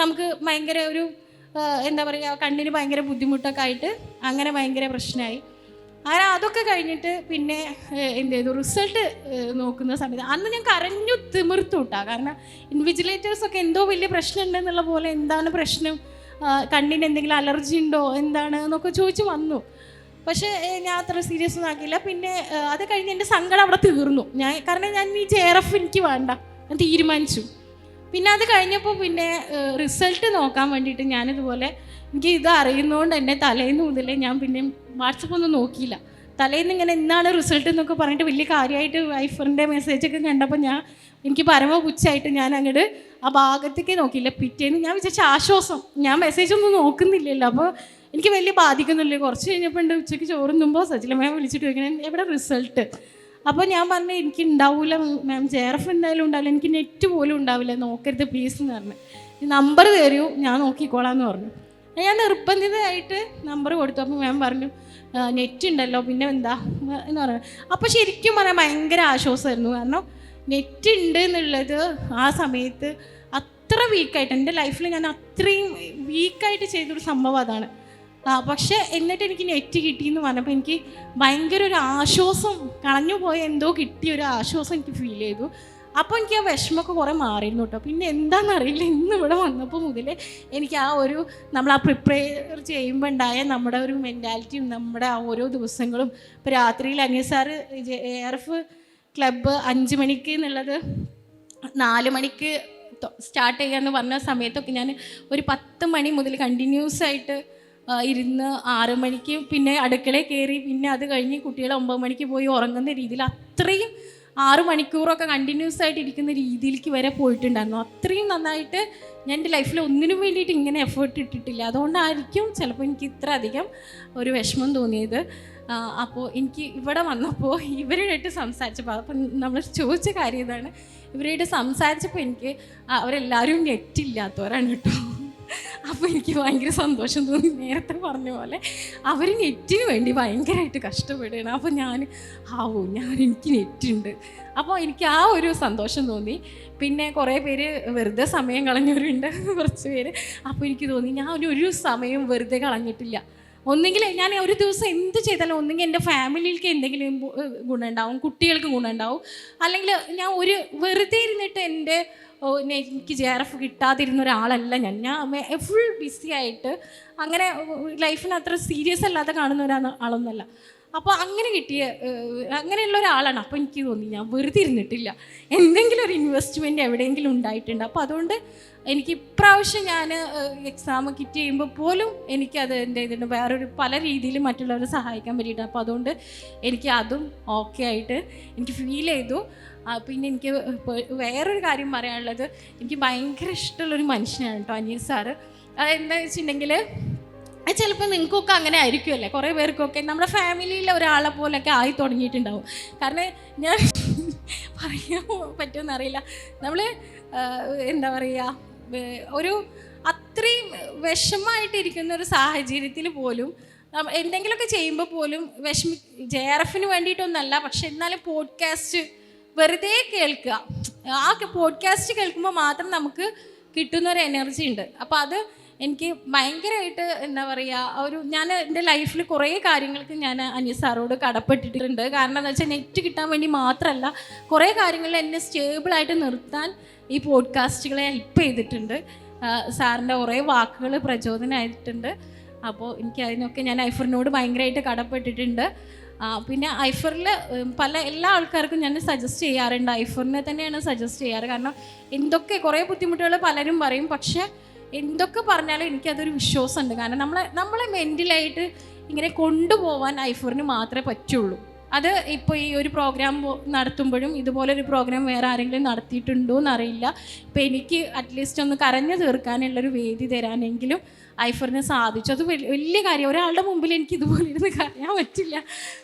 Speaker 3: നമുക്ക് ഭയങ്കര എന്താ പറയുക, കണ്ണിന് ഭയങ്കര ബുദ്ധിമുട്ടൊക്കെ ആയിട്ട് അങ്ങനെ ഭയങ്കര പ്രശ്നമായി. അങ്ങനെ അതൊക്കെ കഴിഞ്ഞിട്ട് പിന്നെ എന്ത് ചെയ്തു, റിസൾട്ട് നോക്കുന്ന സമയത്ത് അന്ന് ഞാൻ കരഞ്ഞു തിമിർത്തു വിട്ടാ. കാരണം ഇൻവിജിലേറ്റേഴ്സൊക്കെ എന്തോ വലിയ പ്രശ്നം ഉണ്ടെന്നുള്ള പോലെ, എന്താണ് പ്രശ്നം, കണ്ണിന് എന്തെങ്കിലും അലർജി ഉണ്ടോ എന്താണ് എന്നൊക്കെ ചോദിച്ച് വന്നു. പക്ഷേ ഞാൻ അത്ര സീരിയസ് ഒന്നും ആക്കിയില്ല. പിന്നെ അത് കഴിഞ്ഞ് എൻ്റെ സങ്കടം അവിടെ തീർന്നു. കാരണം ഞാൻ ഈ JRF എനിക്ക് വേണ്ട, ഞാൻ തീരുമാനിച്ചു. പിന്നെ അത് കഴിഞ്ഞപ്പോൾ പിന്നെ റിസൾട്ട് നോക്കാൻ വേണ്ടിയിട്ട് ഞാനിതുപോലെ എനിക്ക് ഇത് അറിയുന്നതുകൊണ്ട് തന്നെ തലേന്ന് മുതലേ ഞാൻ പിന്നെ വാട്സപ്പൊന്നും നോക്കിയില്ല. തലേന്ന് ഇങ്ങനെ എന്നാണ് റിസൾട്ട് എന്നൊക്കെ പറഞ്ഞിട്ട് വലിയ കാര്യമായിട്ട് വൈഫറിൻ്റെ മെസ്സേജൊക്കെ കണ്ടപ്പോൾ എനിക്ക് പരമപുച്ഛമായിട്ട് ഞാൻ അങ്ങോട്ട് ആ ഭാഗത്തേക്ക് നോക്കിയില്ല. പിറ്റേന്ന് ഞാൻ വിചാരിച്ച ആശ്വാസം, ഞാൻ മെസ്സേജൊന്നും നോക്കുന്നില്ലല്ലോ, അപ്പോൾ എനിക്ക് വലിയ ബാധിക്കുന്നില്ല. കുറച്ച് കഴിഞ്ഞപ്പോൾ ഉണ്ട് ഉച്ചയ്ക്ക് ചോറുന്നുമ്പോൾ സജിലമ്മയെ വിളിച്ചിട്ട് ചോദിക്കണം എവിടെ റിസൾട്ട്. അപ്പോൾ ഞാൻ പറഞ്ഞു എനിക്ക് ഉണ്ടാവില്ല മാം, JRF എന്തായാലും ഉണ്ടാവില്ല, എനിക്ക് നെറ്റ് പോലും ഉണ്ടാവില്ല, നോക്കരുത് പ്ലീസ് എന്ന് പറഞ്ഞു. നമ്പർ തരൂ ഞാൻ നോക്കിക്കോളാം എന്ന് പറഞ്ഞു. ഞാൻ നിർബന്ധിതമായിട്ട് നമ്പർ കൊടുത്തു. അപ്പോൾ മാം പറഞ്ഞു നെറ്റ് ഉണ്ടല്ലോ പിന്നെ എന്താ എന്ന് പറഞ്ഞു. അപ്പോൾ ശരിക്കും പറഞ്ഞാൽ ഭയങ്കര ആശ്വാസമായിരുന്നു. കാരണം നെറ്റ് ഉണ്ട് എന്നുള്ളത് ആ സമയത്ത് അത്ര വീക്കായിട്ട് എൻ്റെ ലൈഫിൽ ഞാൻ അത്രയും വീക്കായിട്ട് ചെയ്തൊരു സംഭവം അതാണ്. പക്ഷേ എന്നിട്ട് എനിക്ക് നെറ്റ് കിട്ടിയെന്ന് പറഞ്ഞപ്പോൾ എനിക്ക് ഭയങ്കര ഒരു ആശ്വാസം, കളഞ്ഞു പോയ എന്തോ കിട്ടിയൊരു ആശ്വാസം എനിക്ക് ഫീൽ ചെയ്തു. അപ്പോൾ എനിക്ക് ആ വിഷമമൊക്കെ കുറേ മാറിയിരുന്നു കേട്ടോ. പിന്നെ എന്താണെന്നറിയില്ല, ഇന്ന് ഇവിടെ വന്നപ്പോൾ മുതൽ എനിക്ക് ആ ഒരു നമ്മൾ ആ പ്രിപ്പയർ ചെയ്യുമ്പോൾ ഉണ്ടായ നമ്മുടെ ഒരു മെൻറ്റാലിറ്റിയും നമ്മുടെ ആ ഓരോ ദിവസങ്ങളും, ഇപ്പോൾ രാത്രിയിൽ അനിൽ സാറ് ARF ക്ലബ്ബ് 5 മണിക്ക് എന്നുള്ളത് 4 മണിക്ക് സ്റ്റാർട്ട് ചെയ്യാമെന്ന് പറഞ്ഞ സമയത്തൊക്കെ ഞാൻ ഒരു 10 മണി മുതൽ കണ്ടിന്യൂസ് ആയിട്ട് ഇരുന്ന് 6 മണിക്ക് പിന്നെ അടുക്കളയിൽ കയറി, പിന്നെ അത് കഴിഞ്ഞ് കുട്ടികളെ 9 മണിക്ക് പോയി ഉറങ്ങുന്ന രീതിയിൽ അത്രയും 6 മണിക്കൂറൊക്കെ കണ്ടിന്യൂസ് ആയിട്ട് ഇരിക്കുന്ന രീതിയിലേക്ക് വരെ പോയിട്ടുണ്ടായിരുന്നു. അത്രയും നന്നായിട്ട് ഞാൻ എൻ്റെ ലൈഫിൽ ഒന്നിനും വേണ്ടിയിട്ട് ഇങ്ങനെ എഫേർട്ട് ഇട്ടിട്ടില്ല. അതുകൊണ്ടായിരിക്കും ചിലപ്പോൾ എനിക്ക് ഇത്ര അധികം ഒരു വിഷമം തോന്നിയത്. അപ്പോൾ എനിക്ക് ഇവിടെ വന്നപ്പോൾ ഇവരുമായിട്ട് സംസാരിച്ചപ്പോൾ, അപ്പം നമ്മൾ ചോദിച്ച കാര്യം ഇതാണ്, ഇവരായിട്ട് സംസാരിച്ചപ്പോൾ എനിക്ക് അവരെല്ലാവരും നെറ്റില്ലാത്തവരാണ് കേട്ടോ. അപ്പോൾ എനിക്ക് ഭയങ്കര സന്തോഷം തോന്നി. നേരത്തെ പറഞ്ഞ പോലെ അവർ നെറ്റിന് വേണ്ടി ഭയങ്കരമായിട്ട് കഷ്ടപ്പെടുകയാണ്. അപ്പോൾ എനിക്ക് നെറ്റുണ്ട്. അപ്പോൾ എനിക്ക് ആ ഒരു സന്തോഷം തോന്നി. പിന്നെ കുറേ പേര് വെറുതെ സമയം കളഞ്ഞവരുണ്ട്, കുറച്ച് പേര്. അപ്പോൾ എനിക്ക് തോന്നി ഞാൻ ഒരു സമയം വെറുതെ കളഞ്ഞിട്ടില്ല. ഒന്നെങ്കിൽ ഞാൻ ഒരു ദിവസം എന്ത് ചെയ്താലും ഒന്നെങ്കിൽ എൻ്റെ ഫാമിലിക്ക് എന്തെങ്കിലും ഗുണമുണ്ടാവും, കുട്ടികൾക്ക് ഗുണമുണ്ടാവും, അല്ലെങ്കിൽ ഞാൻ വെറുതെ ഇരുന്നിട്ട് എനിക്ക് JRF കിട്ടാതിരുന്ന ഒരാളല്ല ഞാൻ ഫുൾ ബിസി ആയിട്ട് അങ്ങനെ ലൈഫിന് അത്ര സീരിയസ് അല്ലാതെ കാണുന്ന ആളൊന്നുമല്ല. അപ്പോൾ അങ്ങനെയുള്ള ഒരാളാണ്. അപ്പോൾ എനിക്ക് തോന്നി ഞാൻ വെറുതെ ഇരുന്നിട്ടില്ല, എന്തെങ്കിലും ഒരു ഇൻവെസ്റ്റ്മെൻറ്റ് എവിടെയെങ്കിലും ഉണ്ടായിട്ടുണ്ട്. അപ്പോൾ അതുകൊണ്ട് എനിക്ക് ഇപ്രാവശ്യം ഞാൻ എക്സാം കിറ്റ് ചെയ്യുമ്പോൾ പോലും എനിക്കത് ഇതിൻ്റെ വേറൊരു പല രീതിയിൽ മറ്റുള്ളവരെ സഹായിക്കാൻ പറ്റിയിട്ടുണ്ട്. അപ്പോൾ അതുകൊണ്ട് എനിക്ക് അതും ഓക്കെ ആയിട്ട് എനിക്ക് ഫീൽ ചെയ്തു. പിന്നെ എനിക്ക് വേറൊരു കാര്യം പറയാനുള്ളത്, എനിക്ക് ഭയങ്കര ഇഷ്ടമുള്ളൊരു മനുഷ്യനാണ് കേട്ടോ അനിൽ സാറ്. അതെന്താ വെച്ചിട്ടുണ്ടെങ്കിൽ ചിലപ്പോൾ നിങ്ങൾക്കൊക്കെ അങ്ങനെ ആയിരിക്കുമല്ലേ, കുറേ പേർക്കൊക്കെ നമ്മുടെ ഫാമിലിയിലെ ഒരാളെ പോലെയൊക്കെ ആയി തുടങ്ങിയിട്ടുണ്ടാവും. കാരണം ഞാൻ പറയാൻ പറ്റുമെന്നറിയില്ല, നമ്മൾ എന്താ പറയുക, ഒരു അത്രയും വിഷമമായിട്ടിരിക്കുന്ന ഒരു സാഹചര്യത്തിൽ പോലും എന്തെങ്കിലുമൊക്കെ ചെയ്യുമ്പോൾ പോലും JRFന് വേണ്ടിയിട്ടൊന്നല്ല, പക്ഷെ എന്നാലും പോഡ്കാസ്റ്റ് വെറുതെ കേൾക്കുക, ആ പോഡ്കാസ്റ്റ് കേൾക്കുമ്പോൾ മാത്രം നമുക്ക് കിട്ടുന്നൊരു എനർജി ഉണ്ട്. അപ്പോൾ അത് എനിക്ക് ഭയങ്കരമായിട്ട് എന്താ പറയുക, ഞാൻ എൻ്റെ ലൈഫിൽ കുറേ കാര്യങ്ങൾക്ക് ഞാൻ അനിൽ സാറോട് കടപ്പെട്ടിട്ടുണ്ട്. കാരണം എന്താ വെച്ചാൽ നെറ്റ് കിട്ടാൻ വേണ്ടി മാത്രമല്ല, കുറേ കാര്യങ്ങളിൽ എന്നെ സ്റ്റേബിളായിട്ട് നിർത്താൻ ഈ പോഡ്കാസ്റ്റുകളെ ഹെൽപ്പ് ചെയ്തിട്ടുണ്ട്. സാറിൻ്റെ കുറേ വാക്കുകൾ പ്രചോദനമായിട്ടുണ്ട്. അപ്പോൾ എനിക്ക് അതിനൊക്കെ ഞാൻ ഐഫറിനോട് ഭയങ്കരമായിട്ട് കടപ്പെട്ടിട്ടുണ്ട്. പിന്നെ ഐഫറിൽ എല്ലാ ആൾക്കാർക്കും ഞാൻ സജസ്റ്റ് ചെയ്യാറുണ്ട്, ഐഫറിനെ തന്നെയാണ് സജസ്റ്റ് ചെയ്യാറ്. കാരണം കുറേ ബുദ്ധിമുട്ടുകൾ പലരും പറയും, പക്ഷേ എന്തൊക്കെ പറഞ്ഞാലും എനിക്കതൊരു വിശ്വാസമുണ്ട്. കാരണം നമ്മളെ മെൻ്റലായിട്ട് ഇങ്ങനെ കൊണ്ടുപോകാൻ ഐഫറിന് മാത്രമേ പറ്റുള്ളൂ. അത് ഇപ്പോൾ ഈ ഒരു പ്രോഗ്രാം നടത്തുമ്പോഴും ഇതുപോലൊരു പ്രോഗ്രാം വേറെ ആരെങ്കിലും നടത്തിയിട്ടുണ്ടോ എന്നറിയില്ല. ഇപ്പോൾ എനിക്ക് അറ്റ്ലീസ്റ്റ് ഒന്ന് കരഞ്ഞു തീർക്കാനുള്ളൊരു വേദി തരാനെങ്കിലും ഐഫറിന് സാധിച്ചു. അത് വലിയ കാര്യം. ഒരാളുടെ മുമ്പിൽ എനിക്ക് ഇതുപോലെ ഇരുന്ന് കരയാൻ പറ്റില്ല.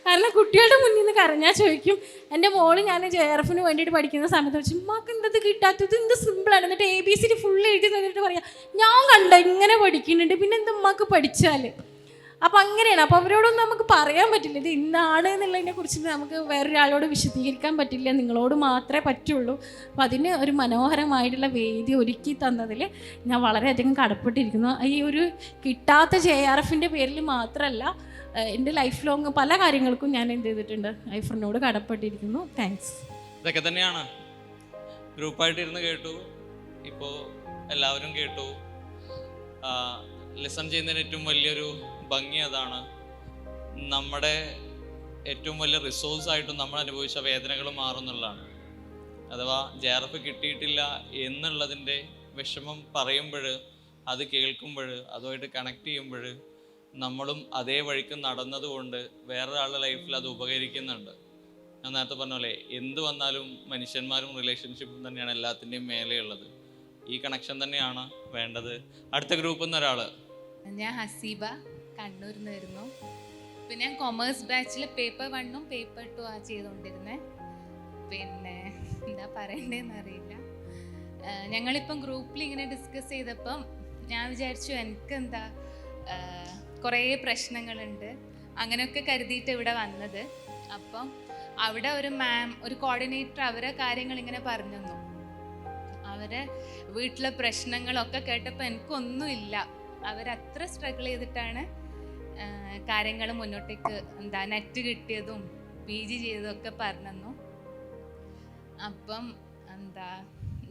Speaker 3: കാരണം കുട്ടികളുടെ മുന്നിൽ നിന്ന് കരഞ്ഞാൽ ചോദിക്കും, എൻ്റെ മോള് ഞാൻ JRFന് വേണ്ടിയിട്ട് പഠിക്കുന്ന സമയത്ത് വെച്ച് ഉമ്മാക്ക് എന്തത് കിട്ടാത്തത്, എന്ത് സിമ്പിളാണ്, എന്നിട്ട് ABCD ഫുൾ എഴുതി തന്നിട്ട് പറയാം ഞാൻ കണ്ട ഇങ്ങനെ പഠിക്കുന്നുണ്ട്, പിന്നെ എന്ത് ഉമ്മാക്ക് പഠിച്ചാൽ. അപ്പോൾ അങ്ങനെയാണ്. അപ്പോൾ അവരോടൊന്നും നമുക്ക് പറയാൻ പറ്റില്ല ഇത് ഇന്നാണ് എന്നുള്ളതിനെ കുറിച്ച് നമുക്ക് വേറൊരാളോട് വിശദീകരിക്കാൻ പറ്റില്ല, നിങ്ങളോട് മാത്രമേ പറ്റുള്ളൂ. അപ്പോൾ അതിന് ഒരു മനോഹരമായിട്ടുള്ള വേദി ഒരുക്കി തന്നതിൽ ഞാൻ വളരെയധികം കടപ്പെട്ടിരിക്കുന്നു. ഈ ഒരു കിട്ടാത്ത JRFൻ്റെ പേരിൽ മാത്രമല്ല, എൻ്റെ ലൈഫ് ലോങ് പല കാര്യങ്ങൾക്കും ഞാൻ എന്ത് ചെയ്തിട്ടുണ്ട്, ഐഫറിനോട് കടപ്പെട്ടിരിക്കുന്നു. താങ്ക്സ്.
Speaker 2: ഇതൊക്കെ തന്നെയാണ്. ഗ്രൂപ്പായിട്ടിരുന്ന് കേട്ടു, ഇപ്പോൾ എല്ലാവരും കേട്ടു. ലിസൺ ചെയ്യുന്നതിന് ഏറ്റവും വലിയൊരു ഭംഗി അതാണ്. നമ്മുടെ ഏറ്റവും വലിയ റിസോഴ്സായിട്ടും നമ്മൾ അനുഭവിച്ച വേദനകൾ മാറുന്നുള്ളതാണ്. അഥവാ JRF കിട്ടിയിട്ടില്ല എന്നുള്ളതിൻ്റെ വിഷമം പറയുമ്പോൾ, അത് കേൾക്കുമ്പോൾ, അതുമായിട്ട് കണക്ട് ചെയ്യുമ്പോൾ നമ്മളും അതേ വഴിക്ക് നടന്നതുകൊണ്ട് വേറൊരാളുടെ ലൈഫിൽ അത് ഉപകരിക്കുന്നുണ്ട്. ഞാൻ നേരത്തെ പറഞ്ഞ പോലെ എന്ത് വന്നാലും മനുഷ്യന്മാരും റിലേഷൻഷിപ്പും തന്നെയാണ് എല്ലാത്തിൻ്റെയും മേലെയുള്ളത്. ഈ കണക്ഷൻ തന്നെയാണ് വേണ്ടത്. അടുത്ത ഗ്രൂപ്പിൽ നിന്ന് ഒരാൾ.
Speaker 4: ഞാൻ ഹസീബ, കണ്ണൂരിൽ നിന്ന് വരുന്നു. പിന്നെ ഞാൻ കൊമേഴ്സ് ബാച്ചിൽ പേപ്പർ 1ഉം പേപ്പർ 2 ചെയ്തുകൊണ്ടിരുന്നത്. പിന്നെ എന്താ പറയണ്ടേന്ന് അറിയില്ല. ഞങ്ങളിപ്പം ഗ്രൂപ്പിൽ ഇങ്ങനെ ഡിസ്കസ് ചെയ്തപ്പം ഞാൻ വിചാരിച്ചു എനിക്കെന്താ കുറേ പ്രശ്നങ്ങളുണ്ട്, അങ്ങനെയൊക്കെ കരുതിയിട്ട് ഇവിടെ വന്നത്. അപ്പം അവിടെ ഒരു മാം, ഒരു കോർഡിനേറ്റർ അവരെ കാര്യങ്ങൾ ഇങ്ങനെ പറഞ്ഞു തന്നു. അവരെ വീട്ടിലെ പ്രശ്നങ്ങളൊക്കെ കേട്ടപ്പോൾ എനിക്കൊന്നുമില്ല, അവരത്ര സ്ട്രഗിൾ ചെയ്തിട്ടാണ് കാര്യങ്ങൾ മുന്നോട്ടേക്ക് നെറ്റ് കിട്ടിയതും PG ചെയ്തതും ഒക്കെ പറഞ്ഞു തന്നു. അപ്പം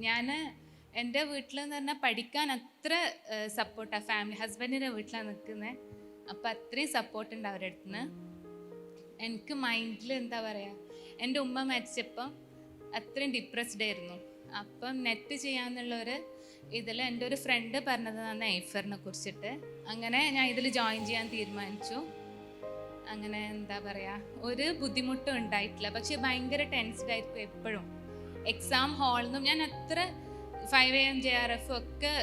Speaker 4: ഞാൻ എൻ്റെ വീട്ടിലെന്ന് പറഞ്ഞാൽ പഠിക്കാൻ അത്ര സപ്പോർട്ടാണ്, ഫാമിലി ഹസ്ബൻഡിൻ്റെ വീട്ടിലാണ് നിൽക്കുന്നത്. അപ്പം അത്രയും സപ്പോർട്ടുണ്ട് അവരുടെ അടുത്ത് നിന്ന്. എനിക്ക് മൈൻഡിൽ എൻ്റെ ഉമ്മ മരിച്ചപ്പം അത്രയും ഡിപ്രസ്ഡ് ആയിരുന്നു. അപ്പം നെറ്റ് ചെയ്യാന്നുള്ളൊരു ഇതിൽ എൻ്റെ ഒരു ഫ്രണ്ട് പറഞ്ഞതാണ് ഐഫറിനെ കുറിച്ചിട്ട്. അങ്ങനെ ഞാൻ ഇതിൽ ജോയിൻ ചെയ്യാൻ തീരുമാനിച്ചു. അങ്ങനെ ഒരു ബുദ്ധിമുട്ടും ഉണ്ടായിട്ടില്ല, പക്ഷെ ഭയങ്കര ടെൻസ്ഡ് ആയിരിക്കും എപ്പോഴും. എക്സാം ഹാളിൽ നിന്നും ഞാൻ അത്ര 5 AM JRF ഒക്കെ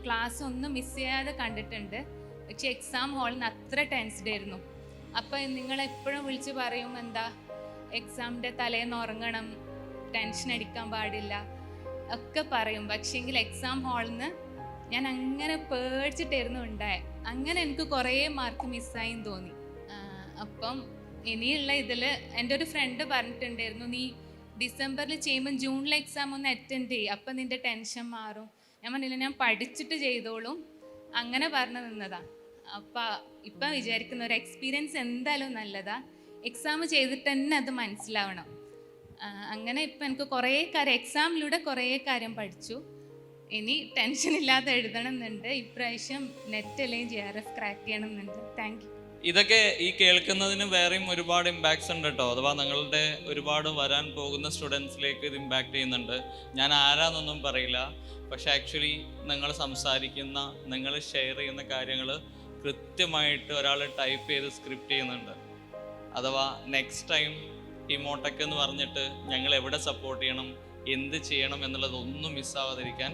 Speaker 4: ക്ലാസ് ഒന്നും മിസ് ചെയ്യാതെ കണ്ടിട്ടുണ്ട്, പക്ഷെ എക്സാം ഹാളിൽ നിന്ന് അത്ര ടെൻസ്ഡ് ആയിരുന്നു. അപ്പം നിങ്ങളെപ്പോഴും വിളിച്ച് പറയും എക്സാമിൻ്റെ തലേന്ന് ഉറങ്ങണം, ടെൻഷൻ അടിക്കാൻ പാടില്ല ഒക്കെ പറയും. പക്ഷേങ്കിൽ എക്സാം ഹാളിൽ നിന്ന് ഞാൻ അങ്ങനെ പേടിച്ചിട്ടായിരുന്നു ഉണ്ടായത്. അങ്ങനെ എനിക്ക് കുറേ മാർക്ക് മിസ്സായും തോന്നി. അപ്പം ഇനിയുള്ള ഇതിൽ എൻ്റെ ഒരു ഫ്രണ്ട് പറഞ്ഞിട്ടുണ്ടായിരുന്നു, നീ ഡിസംബറിൽ ചെയ്യുമ്പോൾ ജൂണിലെ എക്സാം ഒന്ന് അറ്റൻഡ് ചെയ്യും, അപ്പം നിൻ്റെ ടെൻഷൻ മാറും. ഞാൻ പറഞ്ഞില്ല, ഞാൻ പഠിച്ചിട്ട് ചെയ്തോളും, അങ്ങനെ പറഞ്ഞു നിന്നതാണ്. അപ്പം ഇപ്പം വിചാരിക്കുന്ന ഒരു എക്സ്പീരിയൻസ് എന്തായാലും നല്ലതാണ്, എക്സാം ചെയ്തിട്ട് തന്നെ അത് മനസ്സിലാവണം. അങ്ങനെ ഇപ്പം എനിക്ക് കുറേ കാര്യം എക്സാമിലൂടെ കുറേ കാര്യം പഠിച്ചു. ഇനി ടെൻഷൻ ഇല്ലാതെ എഴുതണം എന്നുണ്ട്. ഇപ്രാവശ്യം നെറ്റ് അല്ലെങ്കിൽ JRF ക്രാക്ക് ചെയ്യണം എന്നുണ്ട്. Thank you.
Speaker 2: ഇതൊക്കെ ഈ കേൾക്കുന്നതിന് വേറെയും ഒരുപാട് ഇമ്പാക്ട്സ് ഉണ്ട് കേട്ടോ. അഥവാ നിങ്ങളുടെ ഒരുപാട് വരാൻ പോകുന്ന സ്റ്റുഡൻസിലേക്ക് ഇത് ഇമ്പാക്റ്റ് ചെയ്യുന്നുണ്ട്. ഞാൻ ആരാന്നൊന്നും പറയില്ല, പക്ഷെ ആക്ച്വലി നിങ്ങൾ സംസാരിക്കുന്ന, നിങ്ങൾ ഷെയർ ചെയ്യുന്ന കാര്യങ്ങൾ കൃത്യമായിട്ട് ഒരാൾ ടൈപ്പ് ചെയ്ത് സ്ക്രിപ്റ്റ് ചെയ്യുന്നുണ്ട്. അഥവാ നെക്സ്റ്റ് ടൈം ഇമോട്ടക് എന്ന് പറഞ്ഞിട്ട് ഞങ്ങൾ എവിടെ സപ്പോർട്ട് ചെയ്യണം, എന്ത് ചെയ്യണം എന്നുള്ളതൊന്നും മിസ്സാവാതിരിക്കാൻ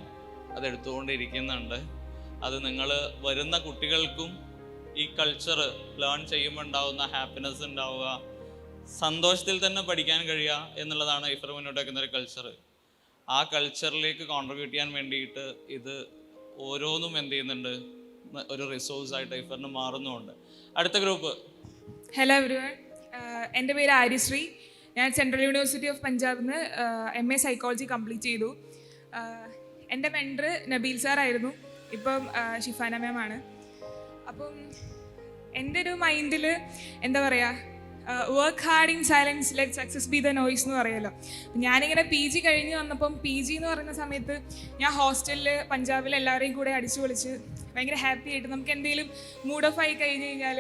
Speaker 2: അതെടുത്തുകൊണ്ടിരിക്കുന്നുണ്ട്. അത് നിങ്ങൾ വരുന്ന കുട്ടികൾക്കും ഈ കൾച്ചർ ലേൺ ചെയ്യുമ്പോൾ ഉണ്ടാവുന്ന ഹാപ്പിനെസ് ഉണ്ടാവുക, സന്തോഷത്തിൽ തന്നെ പഠിക്കാൻ കഴിയുക എന്നുള്ളതാണ് ഐഫർ മുന്നോട്ട് വയ്ക്കുന്ന ഒരു കൾച്ചർ. ആ കൾച്ചറിലേക്ക് കോൺട്രിബ്യൂട്ട് ചെയ്യാൻ വേണ്ടിയിട്ട് ഇത് ഓരോന്നും എന്ത് ചെയ്യുന്നുണ്ട്, ഒരു റിസോഴ്സായിട്ട് ഐഫറിന് മാറുന്നുമുണ്ട്. അടുത്ത ഗ്രൂപ്പ്.
Speaker 5: ഹലോ എവരിവൺ, എൻ്റെ പേര് ആര്യശ്രീ. ഞാൻ സെൻട്രൽ യൂണിവേഴ്സിറ്റി ഓഫ് പഞ്ചാബിൽ നിന്ന് MA സൈക്കോളജി കംപ്ലീറ്റ് ചെയ്തു. എൻ്റെ മെൻറ്റർ നബീൽ സാറായിരുന്നു, ഇപ്പം ഷിഫാന മാം ആണ്. അപ്പം എൻ്റെ ഒരു മൈൻഡിൽ work hard in silence, let success B the noise എന്ന് പറയുമല്ലോ. ഞാനിങ്ങനെ PG കഴിഞ്ഞ് വന്നപ്പം, PG എന്ന് പറയുന്ന സമയത്ത് ഞാൻ ഹോസ്റ്റലിൽ പഞ്ചാബിൽ എല്ലാവരെയും കൂടെ അടിച്ചു പൊളിച്ച് ഭയങ്കര ഹാപ്പി ആയിട്ട്, നമുക്ക് എന്തെങ്കിലും മൂഡ് ഓഫ് ആയി കഴിഞ്ഞ് കഴിഞ്ഞാൽ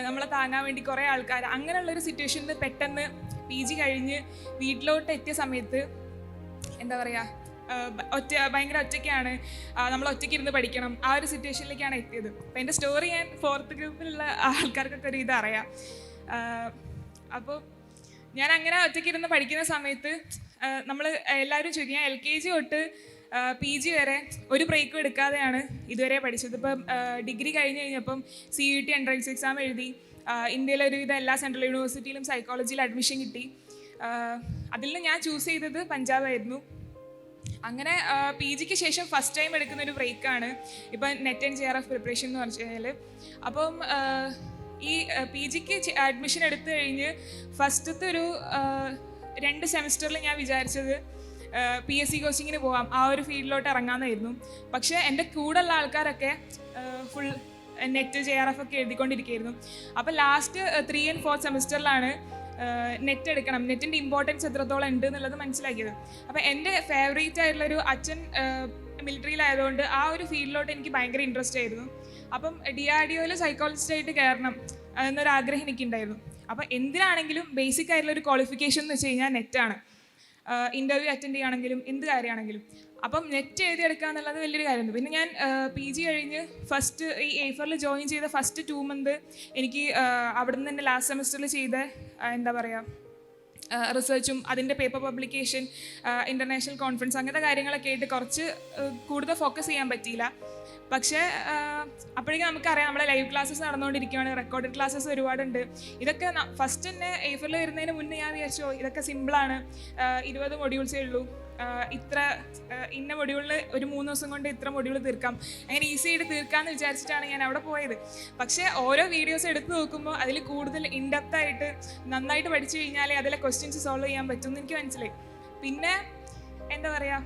Speaker 5: നമ്മളെ താങ്ങാൻ വേണ്ടി കുറേ ആൾക്കാർ, അങ്ങനെയുള്ളൊരു സിറ്റുവേഷനിൽ പെട്ടെന്ന് PG കഴിഞ്ഞ് വീട്ടിലോട്ട് എത്തിയ സമയത്ത് ഭയങ്കര ഒറ്റയ്ക്കാണ്, നമ്മൾ ഒറ്റയ്ക്ക് ഇരുന്ന് പഠിക്കണം, ആ ഒരു സിറ്റുവേഷനിലേക്കാണ് എത്തിയത്. അപ്പോൾ എൻ്റെ സ്റ്റോറി ഞാൻ 4th ഗ്രൂപ്പിലുള്ള ആൾക്കാർക്കൊക്കെ ഒരു ഇതറിയാം. അപ്പോൾ ഞാൻ അങ്ങനെ ഒറ്റയ്ക്ക് ഇരുന്ന് പഠിക്കുന്ന സമയത്ത് നമ്മൾ എല്ലാവരും ചോദിക്കും, ഞാൻ LKG തൊട്ട് PG വരെ ഒരു ബ്രേക്കും എടുക്കാതെയാണ് ഇതുവരെ പഠിച്ചത്. ഇപ്പം ഡിഗ്രി കഴിഞ്ഞ് കഴിഞ്ഞപ്പം CUET എൻട്രൻസ് എക്സാം എഴുതി, ഇന്ത്യയിലെ ഒരുവിധം എല്ലാ സെൻട്രൽ യൂണിവേഴ്സിറ്റിയിലും സൈക്കോളജിയിൽ അഡ്മിഷൻ കിട്ടി. അതിൽ നിന്ന് ഞാൻ ചൂസ് ചെയ്തത് പഞ്ചാബായിരുന്നു. അങ്ങനെ PGക്ക് ശേഷം ഫസ്റ്റ് ടൈം എടുക്കുന്ന ഒരു ബ്രേക്കാണ് ഇപ്പം നെറ്റ് ആൻഡ് JRF പ്രിപ്പറേഷൻ എന്ന് പറഞ്ഞു കഴിഞ്ഞാൽ. അപ്പം ഈ PGക്ക് അഡ്മിഷൻ എടുത്തു കഴിഞ്ഞ് ഫസ്റ്റത്തെ ഒരു 2 സെമിസ്റ്ററിൽ ഞാൻ വിചാരിച്ചത് PSC കോച്ചിങ്ങിന് പോകാം, ആ ഒരു ഫീൽഡിലോട്ട് ഇറങ്ങാമെന്നായിരുന്നു. പക്ഷേ എൻ്റെ കൂടെയുള്ള ആൾക്കാരൊക്കെ ഫുൾ നെറ്റ് JRF ഒക്കെ എഴുതിക്കൊണ്ടിരിക്കുകയായിരുന്നു. അപ്പോൾ ലാസ്റ്റ് 3 and 4 സെമിസ്റ്ററിലാണ് നെറ്റ് എടുക്കണം, നെറ്റിൻ്റെ ഇമ്പോർട്ടൻസ് എത്രത്തോളം ഉണ്ട് എന്നുള്ളത് മനസ്സിലാക്കിയത്. അപ്പോൾ എൻ്റെ ഫേവറേറ്റ് ആയിട്ടുള്ളൊരു അച്ഛൻ മിലിറ്ററിയിലായതുകൊണ്ട് ആ ഒരു ഫീൽഡിലോട്ട് എനിക്ക് ഭയങ്കര ഇൻട്രസ്റ്റ് ആയിരുന്നു. അപ്പം DRDOയിൽ സൈക്കോളജിസ്റ്റായിട്ട് കയറണം എന്നൊരാഗ്രഹം എനിക്കുണ്ടായിരുന്നു. അപ്പോൾ എന്തിനാണെങ്കിലും ബേസിക് ആയിട്ടുള്ളൊരു ക്വാളിഫിക്കേഷൻ എന്ന് വെച്ച് കഴിഞ്ഞാൽ നെറ്റാണ്. ഇൻ്റർവ്യൂ അറ്റൻഡ് ചെയ്യുകയാണെങ്കിലും എന്ത് കാര്യമാണെങ്കിലും. അപ്പം നെറ്റ് എഴുതിയെടുക്കുക എന്നുള്ളത് വലിയൊരു കാര്യമാണ്. പിന്നെ ഞാൻ PG കഴിഞ്ഞ് ഫസ്റ്റ് ഈ ഐഫറിൽ ജോയിൻ ചെയ്ത ഫസ്റ്റ് 2 months എനിക്ക് അവിടെ നിന്ന് തന്നെ ലാസ്റ്റ് സെമിസ്റ്ററിൽ ചെയ്ത റിസർച്ചും അതിൻ്റെ പേപ്പർ പബ്ലിക്കേഷൻ, ഇൻ്റർനാഷണൽ കോൺഫറൻസ്, അങ്ങനത്തെ കാര്യങ്ങളൊക്കെ ആയിട്ട് കുറച്ച് കൂടുതൽ ഫോക്കസ് ചെയ്യാൻ പറ്റിയില്ല. പക്ഷേ അപ്പോഴേക്കും നമുക്കറിയാം നമ്മളെ ലൈവ് ക്ലാസ്സസ് നടന്നുകൊണ്ടിരിക്കുകയാണ്, റെക്കോർഡഡ് ക്ലാസ്സസ് ഒരുപാടുണ്ട്. ഇതൊക്കെ ഫസ്റ്റ് തന്നെ ഐഫറിൽ വരുന്നതിന് മുന്നേ ഞാൻ വിചാരിച്ചോ ഇതൊക്കെ സിമ്പിളാണ്, 20 മൊഡ്യൂൾസേ ഉള്ളൂ, ഇത്ര ഇന്ന മൊഡ്യൂളിൽ ഒരു 3 ദിവസം കൊണ്ട് ഇത്ര മൊഡ്യൂൾ തീർക്കാം, അങ്ങനെ ഈസി ആയിട്ട് തീർക്കാമെന്ന് വിചാരിച്ചിട്ടാണ് ഞാൻ അവിടെ പോയത്. പക്ഷേ ഓരോ വീഡിയോസ് എടുത്ത് നോക്കുമ്പോൾ അതിൽ കൂടുതൽ ഇൻഡെപ്തായിട്ട് നന്നായിട്ട് പഠിച്ചു കഴിഞ്ഞാലേ അതിലെ ക്വസ്റ്റ്യൻസ് സോൾവ് ചെയ്യാൻ പറ്റുമെന്ന് എനിക്ക് മനസ്സിലായി. പിന്നെ എന്താ പറയുക,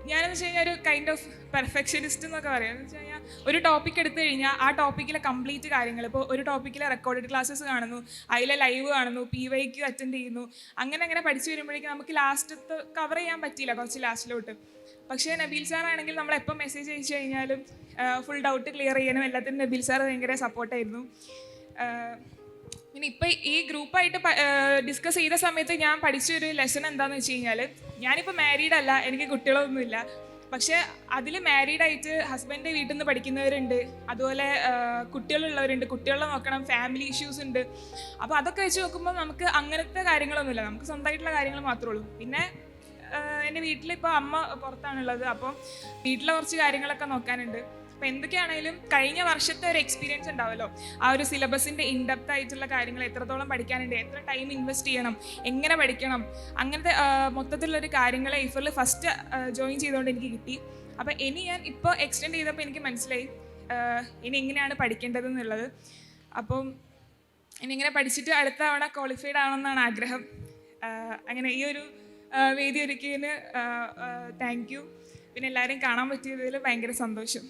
Speaker 5: ഞാനെന്ന് വെച്ച് കഴിഞ്ഞാൽ ഒരു കൈൻഡ് ഓഫ് പെർഫെക്ഷനിസ്റ്റ് എന്നൊക്കെ പറയാം. എന്ന് വെച്ച് കഴിഞ്ഞാൽ ഒരു ടോപ്പിക് എടുത്തു കഴിഞ്ഞാൽ ആ ടോപ്പിക്കിലെ കംപ്ലീറ്റ് കാര്യങ്ങൾ, ഇപ്പോൾ ഒരു ടോപ്പിക്കിലെ റെക്കോർഡഡ് ക്ലാസ്സസ് കാണുന്നു, അതിലെ ലൈവ് കാണുന്നു, PYQ അറ്റൻഡ് ചെയ്യുന്നു, അങ്ങനെ പഠിച്ചു വരുമ്പോഴേക്കും നമുക്ക് ലാസ്റ്റത്തെ കവർ ചെയ്യാൻ പറ്റിയില്ല കുറച്ച് ലാസ്റ്റിലോട്ട്. പക്ഷേ നബീൽ സാറാണെങ്കിൽ നമ്മളെപ്പോൾ മെസ്സേജ് അയച്ചു കഴിഞ്ഞാലും ഫുൾ ഡൗട്ട് ക്ലിയർ ചെയ്യാനും എല്ലാത്തിനും നബീൽ സാർ ഭയങ്കര സപ്പോർട്ടായിരുന്നു. പിന്നെ ഇപ്പം ഈ ഗ്രൂപ്പായിട്ട് ഡിസ്കസ് ചെയ്ത സമയത്ത് ഞാൻ പഠിച്ചൊരു ലെസൺ എന്താണെന്ന് വെച്ച് കഴിഞ്ഞാൽ, ഞാനിപ്പോൾ മാരീഡ് അല്ല, എനിക്ക് കുട്ടികളൊന്നുമില്ല. പക്ഷേ അതിൽ മാരീഡായിട്ട് ഹസ്ബൻഡിൻ്റെ വീട്ടിൽ നിന്ന് പഠിക്കുന്നവരുണ്ട്, അതുപോലെ കുട്ടികളുള്ളവരുണ്ട്, കുട്ടികളെ നോക്കണം, ഫാമിലി ഇഷ്യൂസ് ഉണ്ട്. അപ്പോൾ അതൊക്കെ വെച്ച് നോക്കുമ്പോൾ നമുക്ക് അങ്ങനത്തെ കാര്യങ്ങളൊന്നുമില്ല, നമുക്ക് സ്വന്തമായിട്ടുള്ള കാര്യങ്ങൾ മാത്രമേ ഉള്ളൂ. പിന്നെ എൻ്റെ വീട്ടിലിപ്പോൾ അമ്മ പുറത്താണുള്ളത്, അപ്പം വീട്ടിലെ കുറച്ച് കാര്യങ്ങളൊക്കെ നോക്കാനുണ്ട്. അപ്പോൾ എന്തൊക്കെയാണെങ്കിലും കഴിഞ്ഞ വർഷത്തെ ഒരു എക്സ്പീരിയൻസ് ഉണ്ടാവുമല്ലോ, ആ ഒരു സിലബസിൻ്റെ ഇൻഡെപ്ത് ആയിട്ടുള്ള കാര്യങ്ങൾ എത്രത്തോളം പഠിക്കാനുണ്ട്, എത്ര ടൈം ഇൻവെസ്റ്റ് ചെയ്യണം, എങ്ങനെ പഠിക്കണം, അങ്ങനത്തെ മൊത്തത്തിലുള്ളൊരു കാര്യങ്ങൾ IFR ഫസ്റ്റ് ജോയിൻ ചെയ്തുകൊണ്ട് എനിക്ക് കിട്ടി. അപ്പോൾ ഇനി ഞാൻ ഇപ്പോൾ എക്സ്റ്റെൻഡ് ചെയ്തപ്പോൾ എനിക്ക് മനസ്സിലായി ഇനി എങ്ങനെയാണ് പഠിക്കേണ്ടതെന്നുള്ളത്. അപ്പം ഇനി ഇങ്ങനെ പഠിച്ചിട്ട് അടുത്ത തവണ ക്വാളിഫൈഡ് ആവണമെന്നാണ് ആഗ്രഹം. അങ്ങനെ ഈ ഒരു വേദി ഒരുക്കിയതിന് താങ്ക് യു. പിന്നെ എല്ലാവരും കാണാൻ പറ്റിയതിൽ ഭയങ്കര സന്തോഷം.